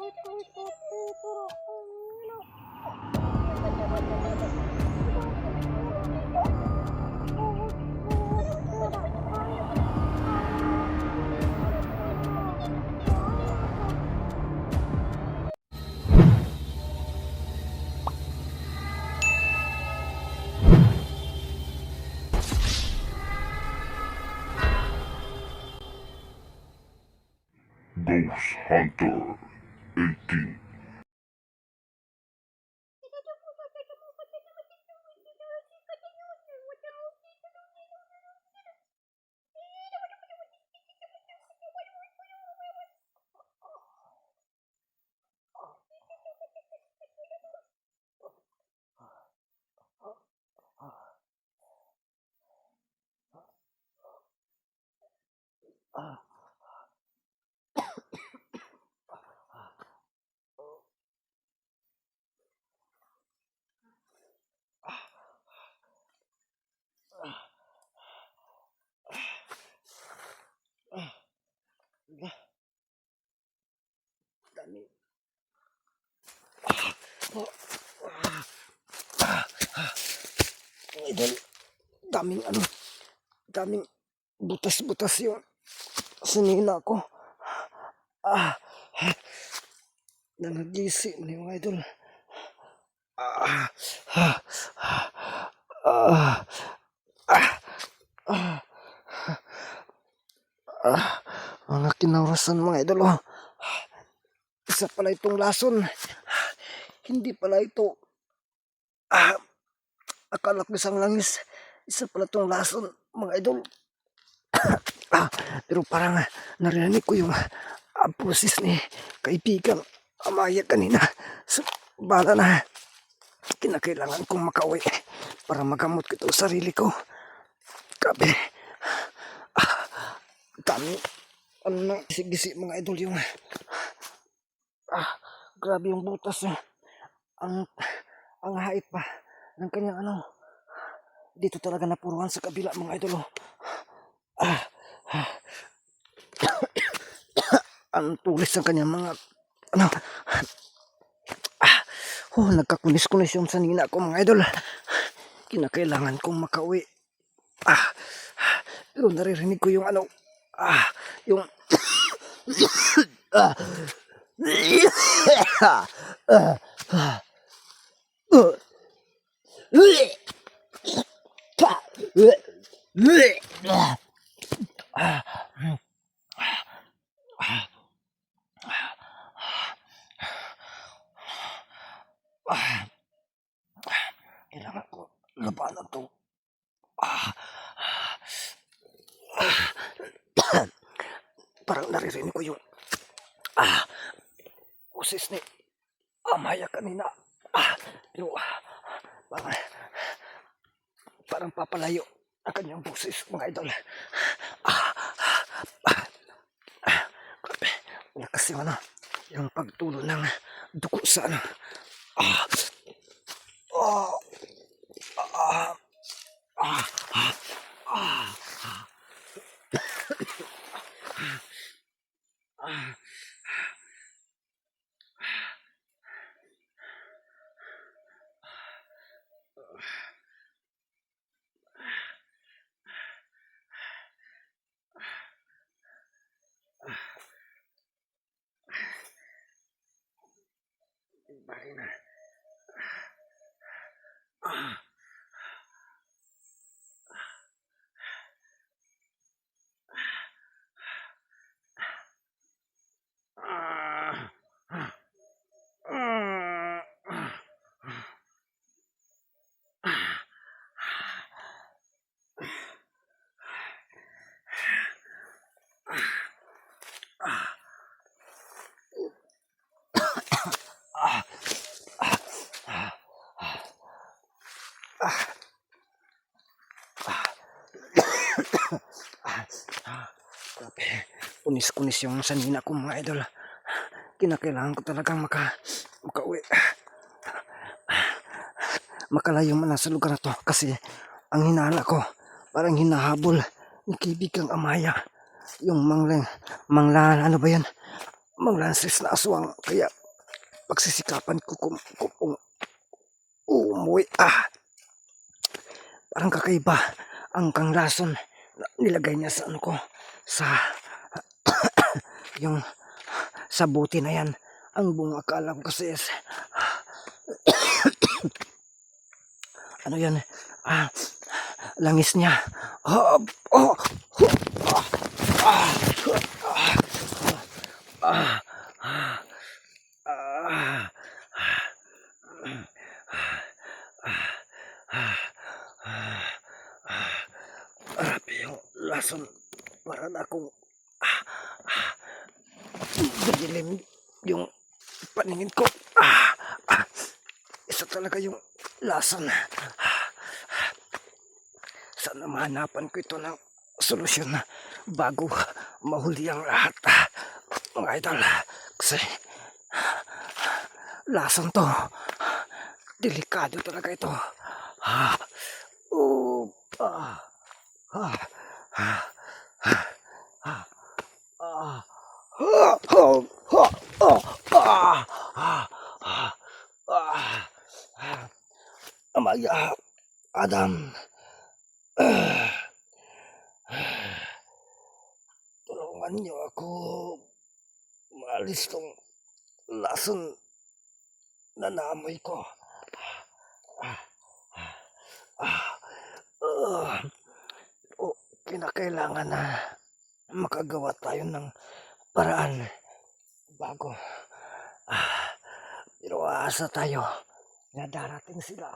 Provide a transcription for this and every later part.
Ghost Hunter 18. Dami. Idol, daming butas-butas yung sinina ko. Nangagisi mo yung idol. Mga kinawrasan mga idol. Isa pala itong lason. Hindi pala ito. Akala ko isang langis. Isa pala itong lason mga idol. Pero parang narinig ko yung boses ni kaibigang Amaya kanina. So, bala na. Kinakailangan kong makauwi para magamot ko itong sarili ko. Grabe. Dami. Ano na, gisi-gisi mga idol yung... grabe yung butas. Ang hait pa ng kanyang ano. Dito talaga napuruhan sa kabila mga idol. Ang tulis ng kanyang mga ano. Nagkakunis-kunis yung sanina ko mga idol. Kinakailangan kong makauwi. Pero naririnig ko yung ano. Yung kailangan ko labanan to. Parang naririnig ko yung boses ni Amaya kanina. Pero parang papalayo ang kanyang boses mga idol. Grabe, lakas yung ano, yung pagtulo ng dugo sa ano. Bari na. Grabe, kunis-kunis yung sanina ko mga idol. Kinakailangan ko talagang makauwi. Makalayo man sa lugar na to kasi ang hinala ko parang hinahabol ni kaibigang Amaya. Yung ano ba yan? manglanses na aswang. Kaya pagsisikapan ko kung umuwi. Parang kakaiba ang kanglason na nilagay niya sa ano ko. Sa yung sa buti na yan. Ang buong akala ko kasi is ano yan? Langis niya. Grabe yung lason. Para na akong dilim yung paningin ko. Isa talaga yung lason. Sana mahanapan ko ito ng solusyon bago mahuli ang lahat. Mga idol, kasi lason to. Delikado talaga ito. Amaya, Adam, tulungan niyo ako maalis tong lason na naamoy ko. Kinakailangan na makagawa tayo ng paraan bago. Pero aasa tayo na darating sila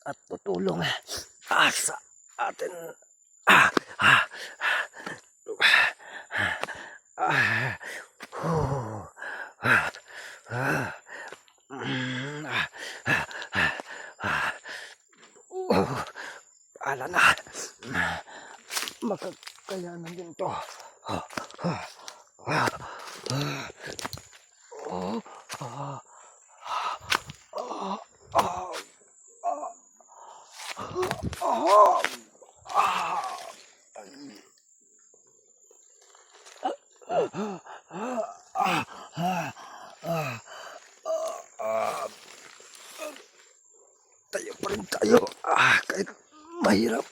at tutulong sa atin. Ala na, makakayanan din to. Tayo pa rin tayo. Kahit mahirap.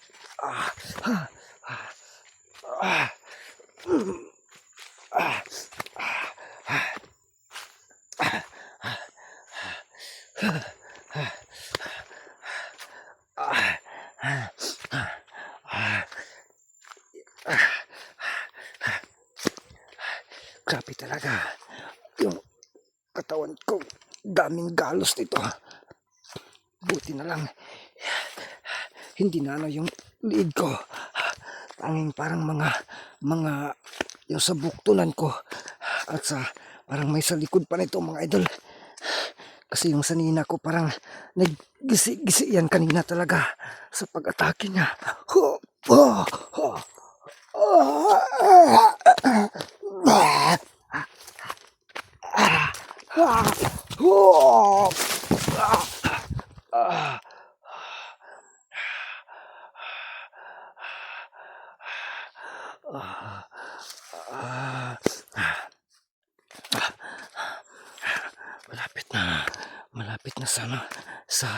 Grabe talaga yung katawan ko, daming galos nito. Buti na lang hindi na ano yung liig ko, tanging parang mga yung sa buktunan ko at sa parang may sa likod pa nito mga idol. Kasi yung sanina ko parang naggisi-gisi yan kanina talaga sa pag-atake niya. Malapit na sana sa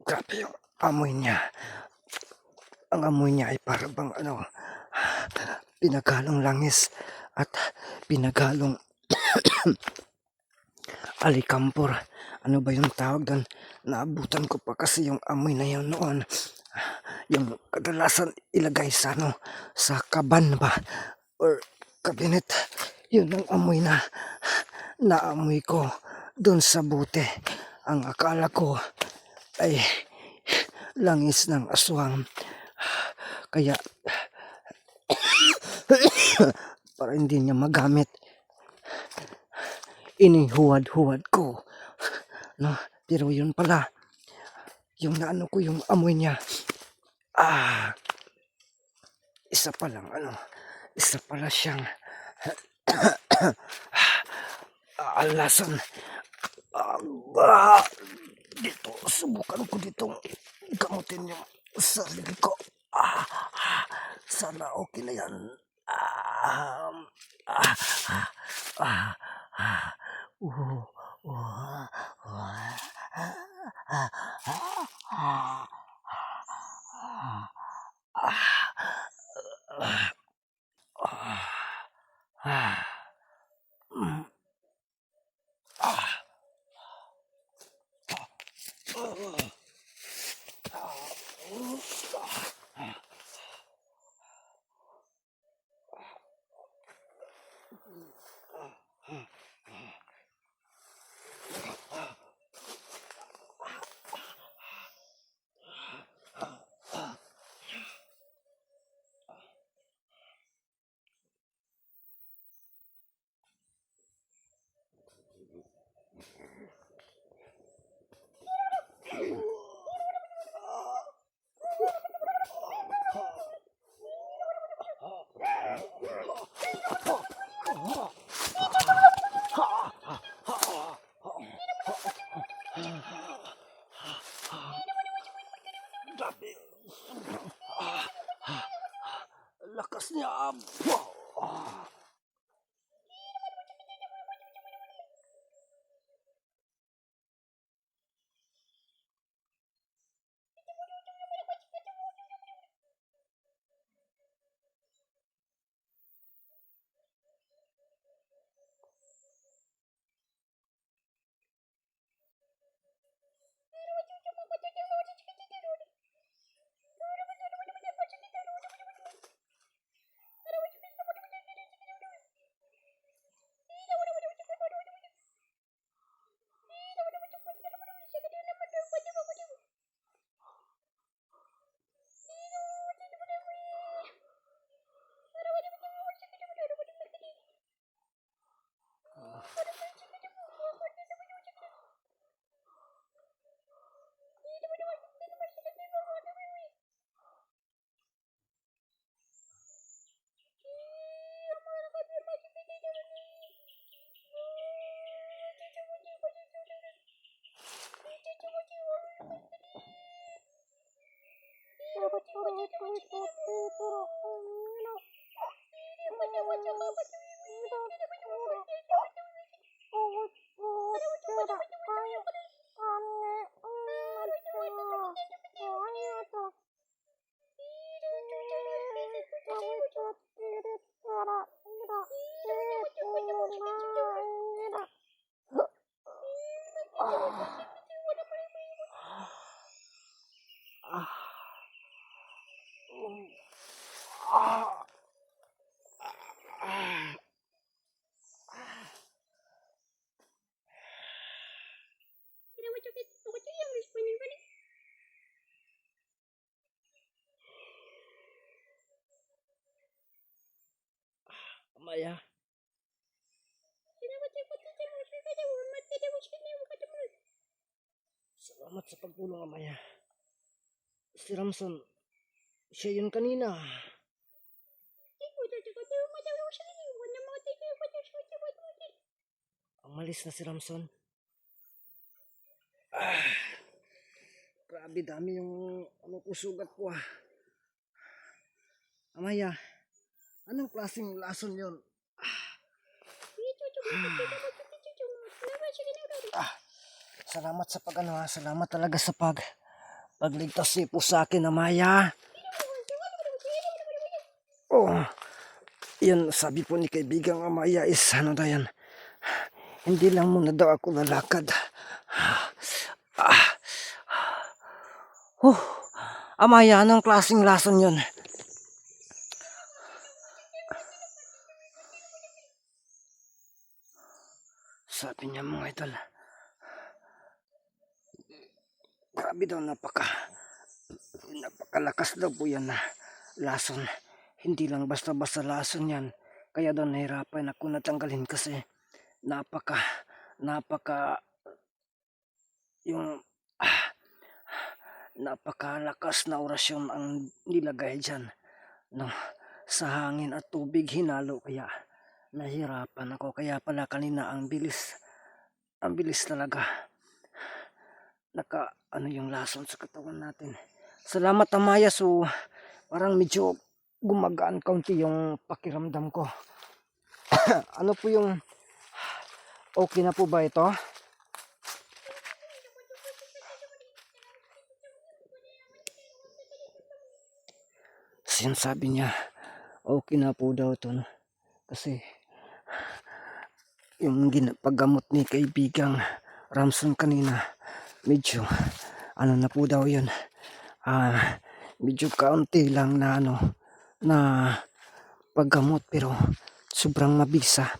grabe yung amoy niya. Ang amoy niya ay para bang pinagalong langis at pinagalong alikampor. Ano ba yung tawag doon? Naabutan ko pa kasi yung amoy na yun noon. Yung kadalasan ilagay sa sa kaban ba? Or kabinet. Yun ang amoy na naamoy ko doon sa bote. Ang akala ko ay langis ng aswang. Kaya para hindi niya magamit, inihuwad-huwad ko. No? Pero yun pala, yung naano ko yung amoy niya, isa pala siyang alasan. Dito, subukan ko ditong gamutin yung sarili ko. Sana okay na yan. Ah, ah, ah, ah, ah, uh, uh, ah, ah, ah, ah, mm, grabe. Lakas niya. Maya, salamat sa pagtulong, Amaya. Si Ramson, siya yun kanina. Umalis na si Ramson. Grabe, dami yung sugat ko ah. Amaya, anong klaseng lason yun? Salamat sa salamat talaga sa pagligtas niyo po sa akin, Amaya. Oh, yan sabi po ni kaibigang Amaya is ano na yan. Hindi lang muna daw ako lalakad. Amaya, anong klaseng lason yun? Sabi niya mga idol, grabe daw, napakalakas daw po yan na lason. Hindi lang basta-basta lason yan. Kaya daw nahirapan ako natanggalin kasi napaka yung napakalakas na orasyon ang nilagay dyan, no, sa hangin at tubig hinalo, kaya nahirapan ako. Kaya pala kanina ang bilis talaga yung lason sa katawan natin. Salamat, Amaya. So parang medyo gumagaan kaunti yung pakiramdam ko. Ano po yung okay na po ba ito? Sinasabi niya okay na po daw ito, no? Kasi yung paggamot ni kaibigang Ramson kanina, medyo ano na po daw yun, medyo kaunti lang na na paggamot pero sobrang mabisa.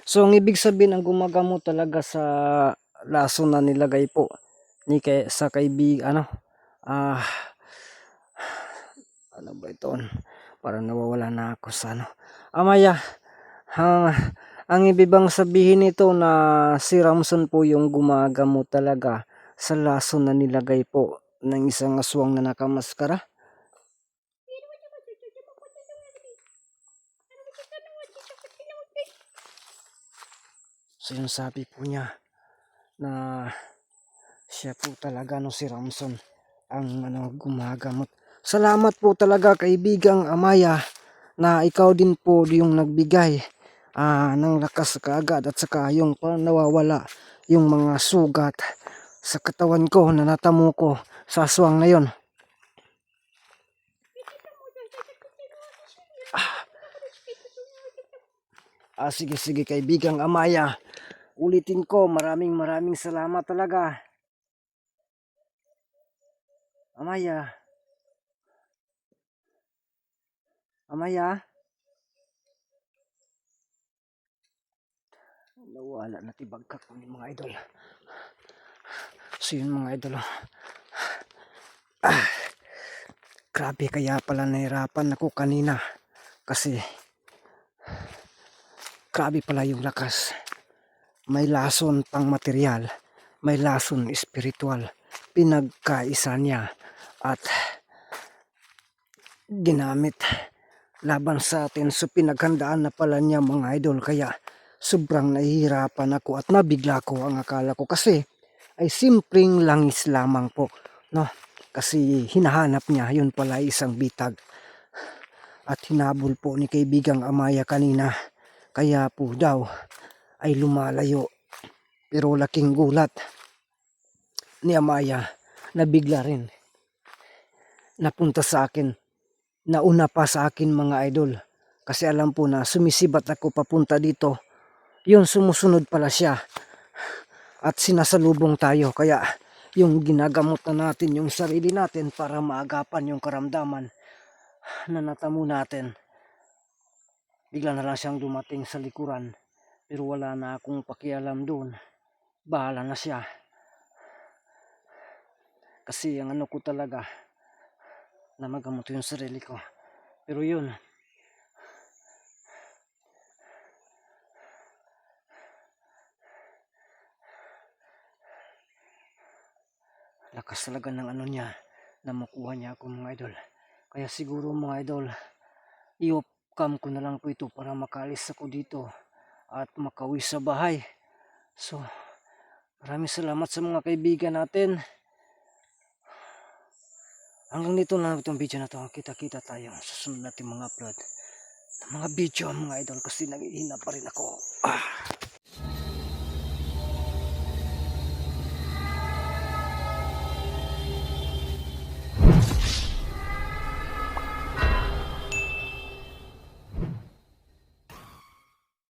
So ang ibig sabihin ng gumagamot talaga sa lason na nilagay po ni sa ano ba ito? Para nawawala na ako sa Amaya, ang ibig bang sabihin nito na si Ramson po yung gumagamot talaga sa lason na nilagay po ng isang aswang na nakamaskara? So yung sabi po niya na siya po talaga si Ramson ang gumagamot. Salamat po talaga kaibigang Amaya na ikaw din po yung nagbigay ng lakas kaagad at saka yung nawawala yung mga sugat sa katawan ko na natamo ko sa aswang na yon. Sige kaibigang Amaya, ulitin ko, maraming salamat talaga. Amaya, nawala na tibagkak ko mga idol. So yun mga idol, grabe, kaya pala nahirapan ako kanina kasi grabe pala yung lakas. May lason pang material, may lason spiritual, pinagkaisa niya at ginamit laban sa atin. So pinaghandaan na pala niya mga idol, kaya sobrang nahihirapan ako at nabigla ko. Ang akala ko kasi ay simpleng langis lamang po, no? Kasi hinahanap niya, yun pala isang bitag at hinabol po ni kaibigang Amaya kanina, kaya po daw ay lumalayo. Pero laking gulat ni Amaya, nabigla rin, napunta sa akin, nauna pa sa akin mga idol, kasi alam po na sumisibat ako papunta dito, yun sumusunod pala siya at sinasalubong tayo. Kaya yung ginagamot na natin yung sarili natin para maagapan yung karamdaman na natamo natin, bigla na lang siyang dumating sa likuran, pero wala na akong pakialam doon, bahala na siya. Kasi ang ko talaga na magamot yung sarili ko. Pero yun, lakas talaga ng niya na makuha niya ako mga idol. Kaya siguro mga idol, i-off-cam ko na lang po ito para makalis ako dito at makauwi sa bahay. So maraming salamat sa mga kaibigan natin. Hanggang dito na lang itong video na ito. Kita-kita tayo sa susunod natin mga upload ng mga video mga idol, kasi nangihina pa rin ako.